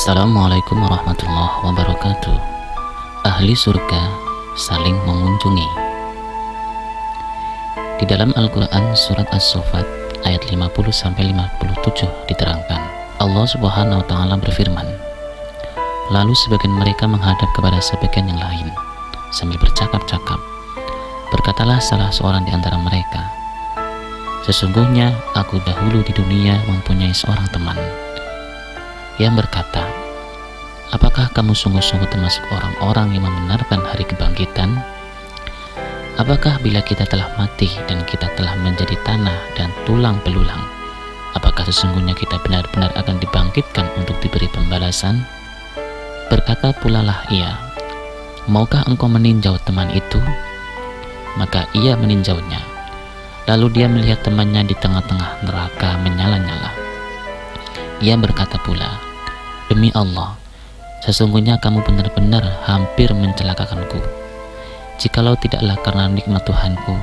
Assalamualaikum warahmatullahi wabarakatuh. Ahli surga saling mengunjungi. Di dalam Al-Quran surat As-Saffat ayat 50-57 diterangkan, Allah Subhanahu wa Ta'ala berfirman, lalu sebagian mereka menghadap kepada sebagian yang lain sambil bercakap-cakap. Berkatalah salah seorang di antara mereka, sesungguhnya aku dahulu di dunia mempunyai seorang teman yang berkata, apakah kamu sungguh-sungguh termasuk orang-orang yang membenarkan hari kebangkitan? Apakah bila kita telah mati dan kita telah menjadi tanah dan tulang belulang, apakah sesungguhnya kita benar-benar akan dibangkitkan untuk diberi pembalasan? Berkata pula lah ia, maukah engkau meninjau teman itu? Maka ia meninjaunya. Lalu dia melihat temannya di tengah-tengah neraka menyala-nyala. Ia berkata pula, demi Allah, sesungguhnya kamu benar-benar hampir mencelakakanku. Jikalau tidaklah karena nikmat Tuhanku,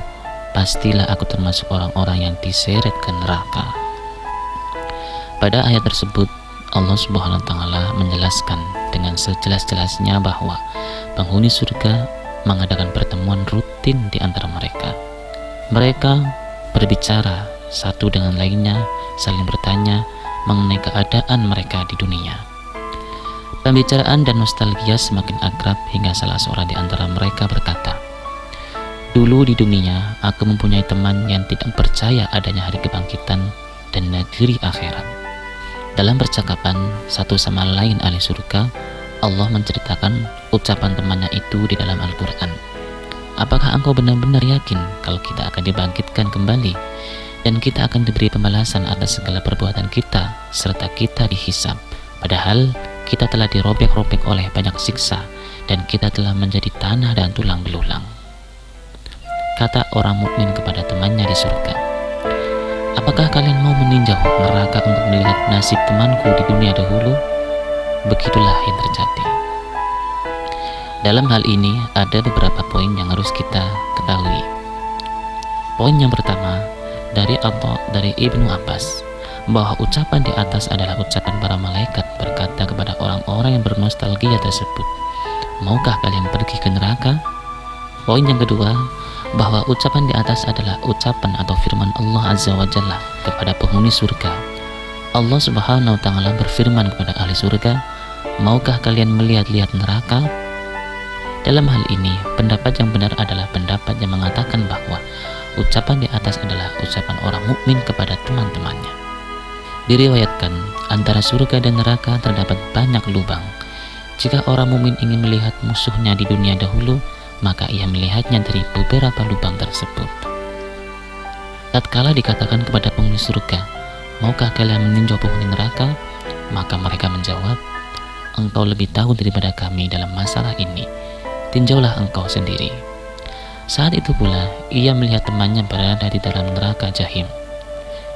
pastilah aku termasuk orang-orang yang diseret ke neraka. Pada ayat tersebut, Allah Subhanahu wa Ta'ala menjelaskan dengan sejelas-jelasnya bahwa penghuni surga mengadakan pertemuan rutin di antara mereka. Mereka berbicara satu dengan lainnya, saling bertanya mengenai keadaan mereka di dunia. Pembicaraan dan nostalgia semakin akrab hingga salah seorang di antara mereka berkata, dulu di dunia aku mempunyai teman yang tidak percaya adanya hari kebangkitan dan negeri akhirat. Dalam percakapan satu sama lain ahli surga, Allah menceritakan ucapan temannya itu di dalam Al-Quran. Apakah engkau benar-benar yakin kalau kita akan dibangkitkan kembali dan kita akan diberi pembalasan atas segala perbuatan kita serta kita dihisab, padahal kita telah dirobek-robek oleh banyak siksa dan kita telah menjadi tanah dan tulang belulang. Kata orang mukmin kepada temannya di surga, apakah kalian mau meninjau neraka untuk melihat nasib temanku di dunia dahulu? Begitulah yang terjadi. Dalam hal ini ada beberapa poin yang harus kita ketahui. Poin yang pertama dari Ibnu Abbas, bahwa ucapan di atas adalah ucapan para malaikat berkata kepada orang-orang yang bernostalgia tersebut, maukah kalian pergi ke neraka? Poin yang kedua, bahwa ucapan di atas adalah ucapan atau firman Allah Azza wa Jalla kepada penghuni surga. Allah Subhanahu wa Ta'ala berfirman kepada ahli surga, maukah kalian melihat-lihat neraka? Dalam hal ini, pendapat yang benar adalah pendapat yang mengatakan bahwa ucapan di atas adalah ucapan orang mukmin kepada teman-temannya. Diriwayatkan, antara surga dan neraka terdapat banyak lubang. Jika orang mukmin ingin melihat musuhnya di dunia dahulu, maka ia melihatnya dari beberapa lubang tersebut. Tatkala dikatakan kepada penghuni surga, maukah kalian meninjau penghuni neraka? Maka mereka menjawab, engkau lebih tahu daripada kami dalam masalah ini. Tinjaulah engkau sendiri. Saat itu pula, ia melihat temannya berada di dalam neraka jahim.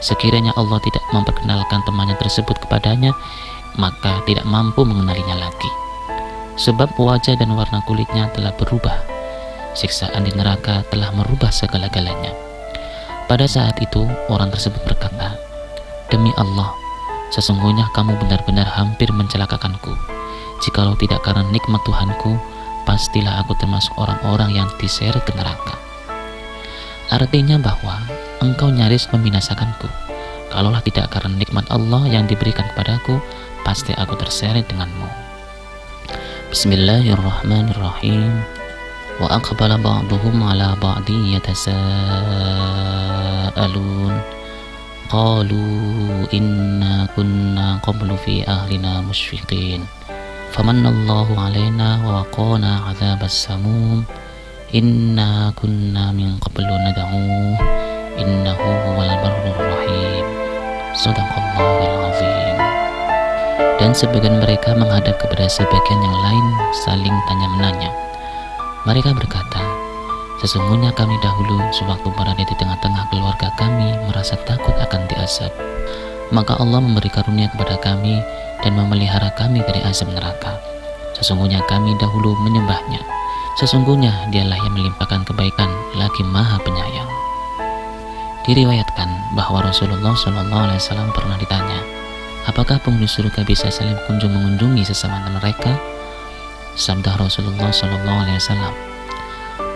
Sekiranya Allah tidak memperkenalkan temannya tersebut kepadanya, maka tidak mampu mengenalinya lagi. Sebab wajah dan warna kulitnya telah berubah. Siksaan di neraka telah merubah segala-galanya. Pada saat itu, orang tersebut berkata, demi Allah, sesungguhnya kamu benar-benar hampir mencelakakanku. Jikalau tidak karena nikmat Tuhanku, pastilah aku termasuk orang-orang yang diseret ke neraka. Artinya bahwa engkau nyaris membinasakanku. Kalaulah tidak karena nikmat Allah yang diberikan kepadaku, pasti aku terseret denganmu. Bismillahirrahmanirrahim. Wa aqbala ba'duhum ala ba'di yatasaalun. Qalu inna kunna qablu fi ahlina musyfiqin. Famanallahu alaina wa waqana 'adzabas samum. Inna kunna min qablu nad'uhu innahu huwal barrur rahim. Shadaqallahul azim. Dan sebagian mereka menghadap kepada sebagian yang lain saling tanya-menanya. Mereka berkata, sesungguhnya kami dahulu sewaktu berada di tengah-tengah keluarga kami merasa takut akan diazab. Maka Allah memberi karunia kepada kami dan memelihara kami dari azab neraka. Sesungguhnya kami dahulu menyembahnya. Sesungguhnya dialah yang melimpahkan kebaikan lagi maha penyayang. Diriwayatkan bahwa Rasulullah SAW pernah ditanya, Apakah penghuni surga bisa saling kunjung mengunjungi sesama mereka? Sabda Rasulullah SAW,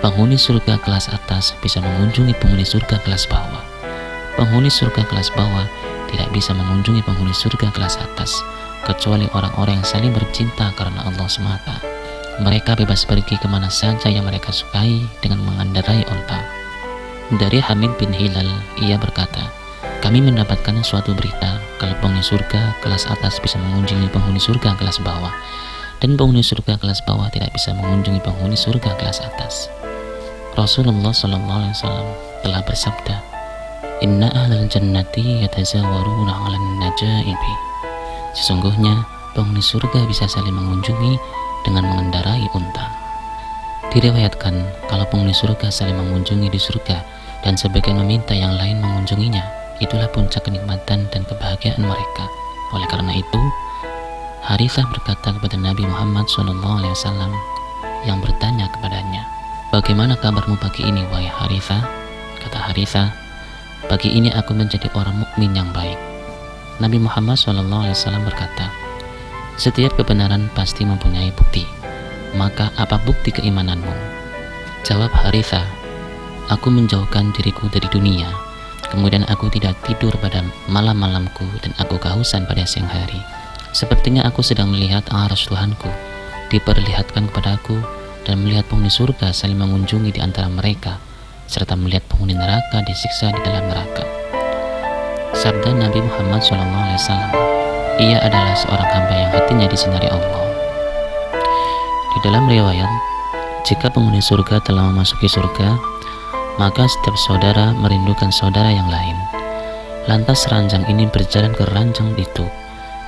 penghuni surga kelas atas bisa mengunjungi penghuni surga kelas bawah. Penghuni surga kelas bawah tidak bisa mengunjungi penghuni surga kelas atas, kecuali orang-orang yang saling bercinta karena Allah semata. Mereka bebas pergi kemana saja yang mereka sukai dengan mengendarai onta. Dari Hamid bin Hilal, ia berkata, kami mendapatkan suatu berita kalau penghuni surga kelas atas bisa mengunjungi penghuni surga kelas bawah, dan penghuni surga kelas bawah tidak bisa mengunjungi penghuni surga kelas atas. Rasulullah SAW telah bersabda, Inna ahlal jannati yatazawaruna 'alan najaibi. Sesungguhnya penghuni surga bisa saling mengunjungi dengan mengendarai unta. Diriwayatkan kalau penghuni surga saling mengunjungi di surga dan sebagian meminta yang lain mengunjunginya, itulah puncak kenikmatan dan kebahagiaan mereka. Oleh karena itu, Harithah berkata kepada Nabi Muhammad SAW yang bertanya kepadanya, bagaimana kabarmu pagi ini, wahai Harithah? Kata Harithah, pagi ini aku menjadi orang mukmin yang baik. Nabi Muhammad SAW berkata, setiap kebenaran pasti mempunyai bukti. Maka apa bukti keimananmu? Jawab Harithah, aku menjauhkan diriku dari dunia. Kemudian aku tidak tidur pada malam-malamku dan aku kehausan pada siang hari. Sepertinya aku sedang melihat arsy Tuhanku diperlihatkan kepadaku dan melihat penghuni surga saling mengunjungi di antara mereka, serta melihat penghuni neraka disiksa di dalam neraka. Sabda Nabi Muhammad SAW, ia adalah seorang hamba yang hatinya disinari Allah. Di dalam riwayat, jika penghuni surga telah memasuki surga, maka setiap saudara merindukan saudara yang lain. Lantas ranjang ini berjalan ke ranjang itu,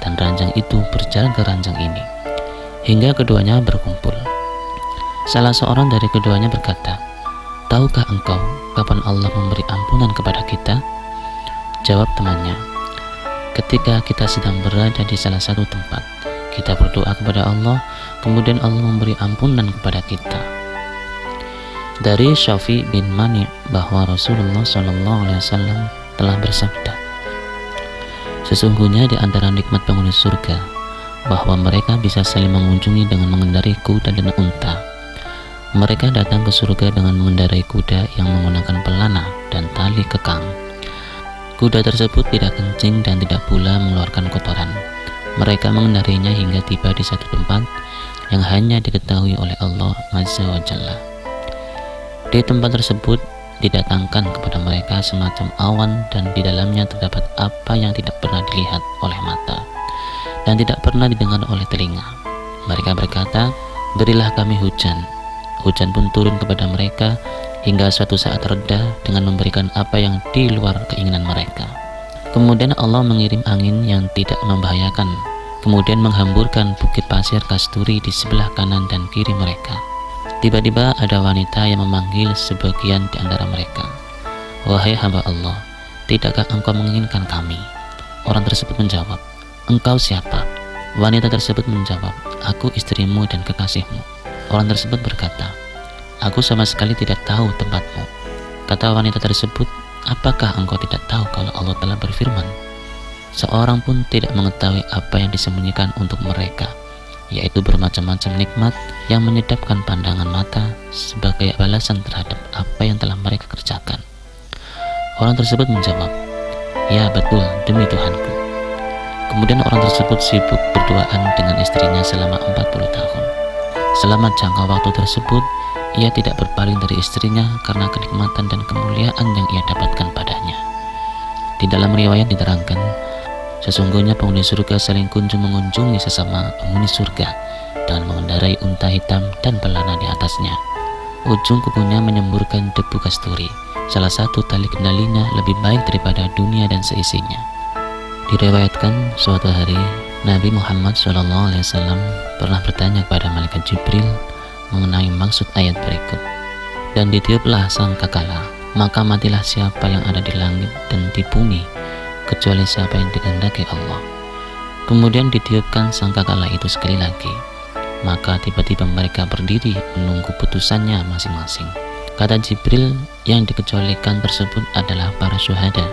dan ranjang itu berjalan ke ranjang ini, hingga keduanya berkumpul. Salah seorang dari keduanya berkata, tahukah engkau kapan Allah memberi ampunan kepada kita? Jawab temannya, ketika kita sedang berada di salah satu tempat, kita berdoa kepada Allah, kemudian Allah memberi ampunan kepada kita. Dari Syafi bin Mani bahwa Rasulullah SAW telah bersabda, sesungguhnya di antara nikmat penghuni surga bahwa mereka bisa saling mengunjungi dengan mengendarai kuda dan unta. Mereka datang ke surga dengan mengendarai kuda yang menggunakan pelana dan tali kekang. Kuda tersebut tidak kencing dan tidak pula mengeluarkan kotoran. Mereka mengendarainya hingga tiba di satu tempat yang hanya diketahui oleh Allah Azza wa Jalla. Di tempat tersebut didatangkan kepada mereka semacam awan dan di dalamnya terdapat apa yang tidak pernah dilihat oleh mata dan tidak pernah didengar oleh telinga. Mereka berkata, berilah kami hujan. Hujan pun turun kepada mereka hingga suatu saat reda dengan memberikan apa yang di luar keinginan mereka. Kemudian Allah mengirim angin yang tidak membahayakan, kemudian menghamburkan bukit pasir kasturi di sebelah kanan dan kiri mereka. Tiba-tiba ada wanita yang memanggil sebagian di antara mereka, wahai hamba Allah, tidakkah engkau menginginkan kami? Orang tersebut menjawab, engkau siapa? Wanita tersebut menjawab, aku istrimu dan kekasihmu. Orang tersebut berkata, aku sama sekali tidak tahu tempatmu. Kata wanita tersebut, apakah engkau tidak tahu kalau Allah telah berfirman, seorang pun tidak mengetahui apa yang disembunyikan untuk mereka, yaitu bermacam-macam nikmat yang menyedapkan pandangan mata sebagai balasan terhadap apa yang telah mereka kerjakan. Orang tersebut menjawab, ya betul demi Tuhanku. Kemudian orang tersebut sibuk berduaan dengan istrinya selama 40 tahun. Selama jangka waktu tersebut, ia tidak berpaling dari istrinya karena kenikmatan dan kemuliaan yang ia dapatkan padanya. Di dalam riwayat diterangkan, sesungguhnya penghuni surga saling kunjung mengunjungi sesama penghuni surga dengan mengendarai unta hitam dan pelana di atasnya. Ujung kukunya menyemburkan debu kasturi. Salah satu tali kendalinya lebih baik daripada dunia dan seisinya. Diriwayatkan suatu hari Nabi Muhammad SAW pernah bertanya kepada malaikat Jibril mengenai maksud ayat berikut. Dan ditiuplah sangkakala, maka matilah siapa yang ada di langit dan di bumi, kecuali siapa yang dikehendaki Allah. Kemudian ditiupkan sangkakala itu sekali lagi, maka tiba-tiba mereka berdiri menunggu putusannya masing-masing. Kata Jibril, yang dikecualikan tersebut adalah para syuhada,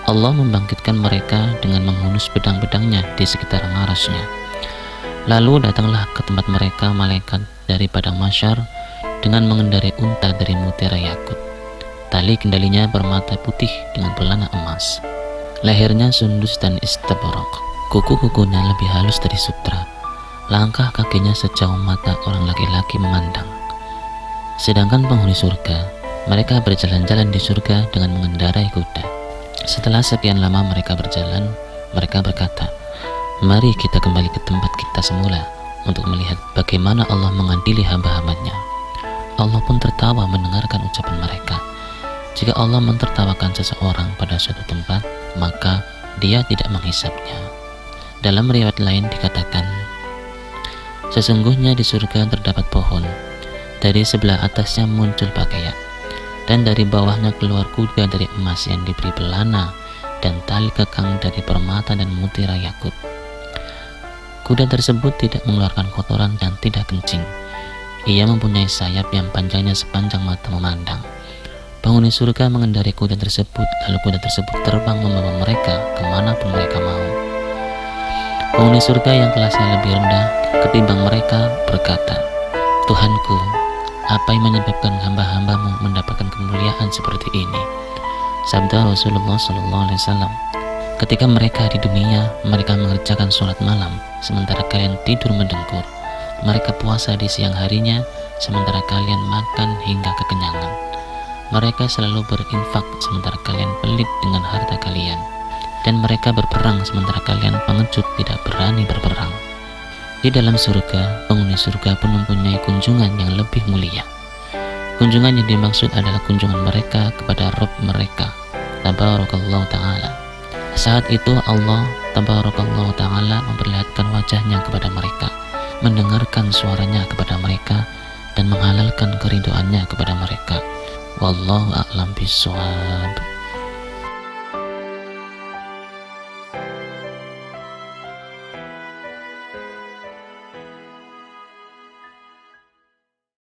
Allah membangkitkan mereka dengan menghunus pedang-pedangnya di sekitar arasy-Nya. Lalu datanglah ke tempat mereka malaikat dari padang mahsyar dengan mengendarai unta dari mutiara yakut. Tali kendalinya bermata putih dengan pelana emas. Lehernya sundus dan istabraq. Kuku-kukunya lebih halus dari sutra. Langkah kakinya sejauh mata orang laki-laki memandang. Sedangkan penghuni surga, mereka berjalan-jalan di surga dengan mengendarai kuda. Setelah sekian lama mereka berjalan, mereka berkata, "Mari kita kembali ke tempat kita semula untuk melihat bagaimana Allah mengadili hamba-hambanya." Allah pun tertawa mendengarkan ucapan mereka. Jika Allah mentertawakan seseorang pada suatu tempat, maka Dia tidak menghisapnya. Dalam riwayat lain dikatakan, sesungguhnya di surga terdapat pohon, dari sebelah atasnya muncul pakaian, dan dari bawahnya keluar kuda dari emas yang diberi pelana dan tali kekang dari permata dan mutiara yakut. Kuda tersebut tidak mengeluarkan kotoran dan tidak kencing. Ia mempunyai sayap yang panjangnya sepanjang mata memandang. Penghuni surga mengendarai kuda tersebut, lalu kuda tersebut terbang membawa mereka kemanapun mereka mau. Penghuni surga yang kelasnya lebih rendah ketimbang mereka berkata, "Tuhanku, apa yang menyebabkan hamba-hambamu mendapatkan kemuliaan seperti ini?" Sabda Rasulullah SAW, "Ketika mereka di dunia, mereka mengerjakan sholat malam, sementara kalian tidur mendengkur. Mereka puasa di siang harinya, sementara kalian makan hingga kekenyangan. Mereka selalu berinfak, sementara kalian pelit dengan harta kalian. Dan mereka berperang, sementara kalian pengecut tidak berani berperang." Di dalam surga, penghuni surga pun mempunyai kunjungan yang lebih mulia. Kunjungan yang dimaksud adalah kunjungan mereka kepada Rabb mereka, Tabarakallahu Ta'ala. Saat itu Allah Tabarakallahu Ta'ala memperlihatkan wajahnya kepada mereka, mendengarkan suaranya kepada mereka, dan menghalalkan keridhoannya kepada mereka. Wallahu a'lam bishawab.